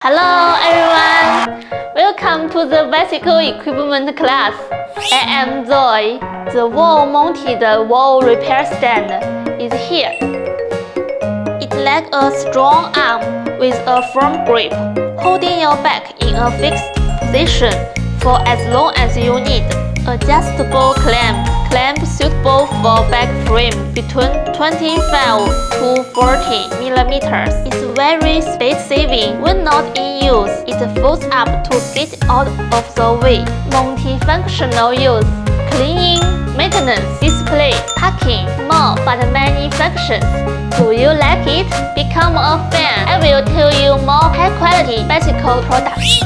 Hello everyone! Welcome to the bicycle equipment class. I am Zoe. The wall-mounted wall repair stand is here. It lacks a strong arm with a firm grip, holding your back in a fixed position for as long as you need. Adjustable clamp suitable for back frame between 25 to 40 millimeters. It's very space-saving when not in use. It folds up to get out of the way. Multifunctional use: cleaning, maintenance, display, parking, more but many functions. Do you like it? Become a fan. I will tell you more high-quality bicycle products.